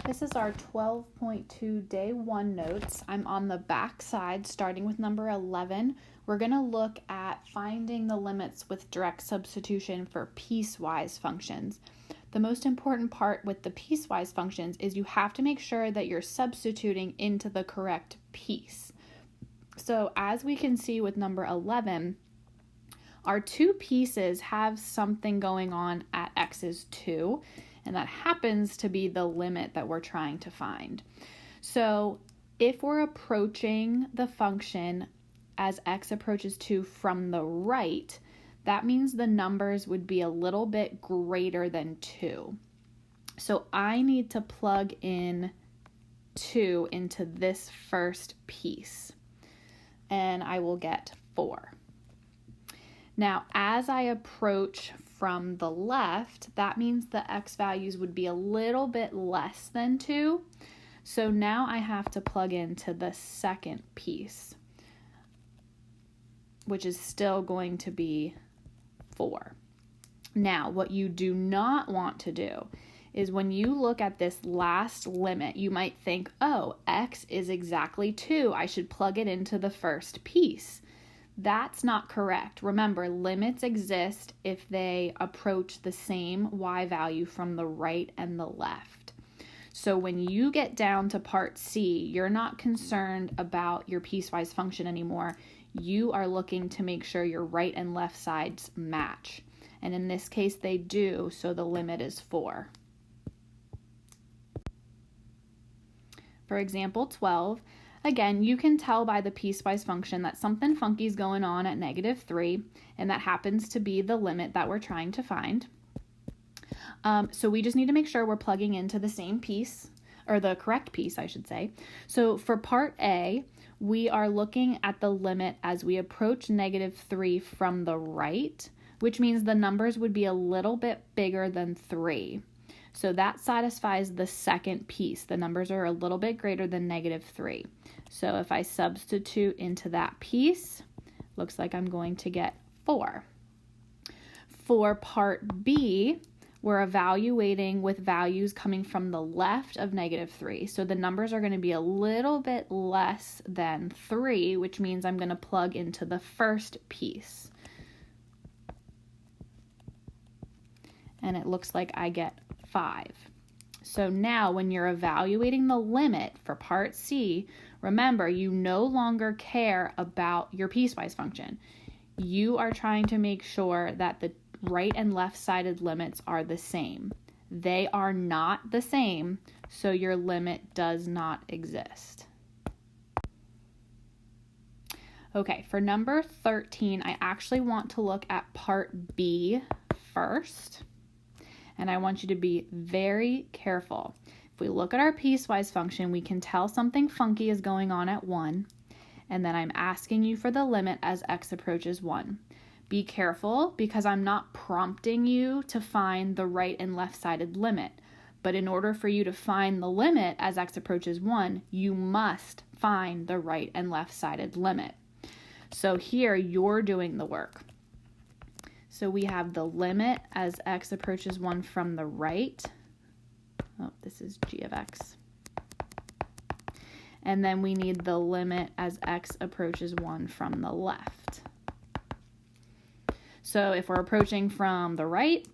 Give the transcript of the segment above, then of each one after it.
This is our 12.2 day 1 notes. I'm on the back side starting with number 11. We're going to look at finding the limits with direct substitution for piecewise functions. The most important part with the piecewise functions is you have to make sure that you're substituting into the correct piece. So as we can see with number 11, our two pieces have something going on at x is 2, and that happens to be the limit that we're trying to find. So if we're approaching the function as x approaches 2 from the right, that means the numbers would be a little bit greater than 2. So I need to plug in 2 into this first piece, and I will get 4. Now, as I approach from the left, that means the x values would be a little bit less than 2. So now I have to plug into the second piece, which is still going to be 4. Now, what you do not want to do is when you look at this last limit, you might think, oh, x is exactly 2. I should plug it into the first piece. That's not correct. Remember, limits exist if they approach the same y value from the right and the left. So when you get down to part C, you're not concerned about your piecewise function anymore. You are looking to make sure your right and left sides match. And in this case, they do, so the limit is 4. For example, 12. Again, you can tell by the piecewise function that something funky is going on at -3, and that happens to be the limit that we're trying to find. So we just need to make sure we're plugging into the same piece, or the correct piece, I should say. So for part A, we are looking at the limit as we approach -3 from the right, which means the numbers would be a little bit bigger than 3. So that satisfies the second piece. The numbers are a little bit greater than -3. So if I substitute into that piece, looks like I'm going to get 4. For part B, we're evaluating with values coming from the left of -3. So the numbers are going to be a little bit less than 3, which means I'm going to plug into the first piece. And it looks like I get 5. So now when you're evaluating the limit for part C, remember, you no longer care about your piecewise function. You are trying to make sure that the right and left-sided limits are the same. They are not the same, so your limit does not exist. Okay, for number 13, I actually want to look at part B first. And I want you to be very careful. If we look at our piecewise function, we can tell something funky is going on at 1, and then I'm asking you for the limit as x approaches 1. Be careful because I'm not prompting you to find the right and left-sided limit. But in order for you to find the limit as x approaches 1, you must find the right and left-sided limit. So here you're doing the work. So we have the limit as x approaches 1 from the right. Oh, this is g of x. And then we need the limit as x approaches 1 from the left. So if we're approaching from the right,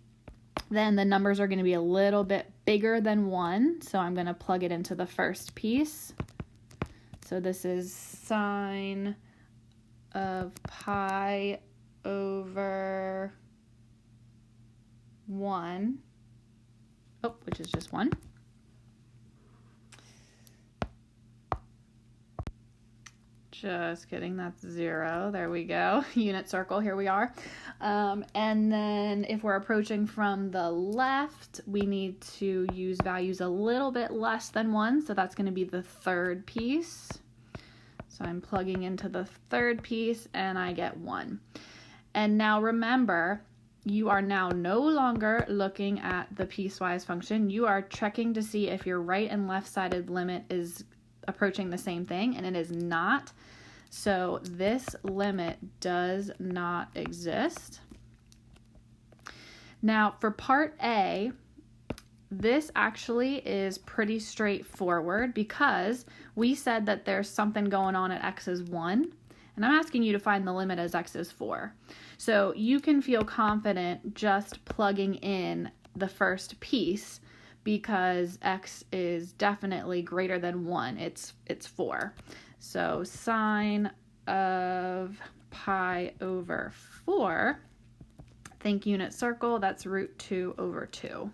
then the numbers are going to be a little bit bigger than 1. So I'm going to plug it into the first piece. So this is sine of pi over 1, which is just 1. Just kidding, that's 0. There we go. Unit circle, here we are. And then if we're approaching from the left, we need to use values a little bit less than 1, so that's going to be the third piece. So I'm plugging into the third piece, and I get 1. And now remember, you are now no longer looking at the piecewise function. You are checking to see if your right and left-sided limit is approaching the same thing, and it is not. So this limit does not exist. Now for part A, this actually is pretty straightforward because we said that there's something going on at x is 1, and I'm asking you to find the limit as x is 4. So you can feel confident just plugging in the first piece because x is definitely greater than 1. It's 4. So sine of pi over 4, think unit circle, that's root 2 over 2.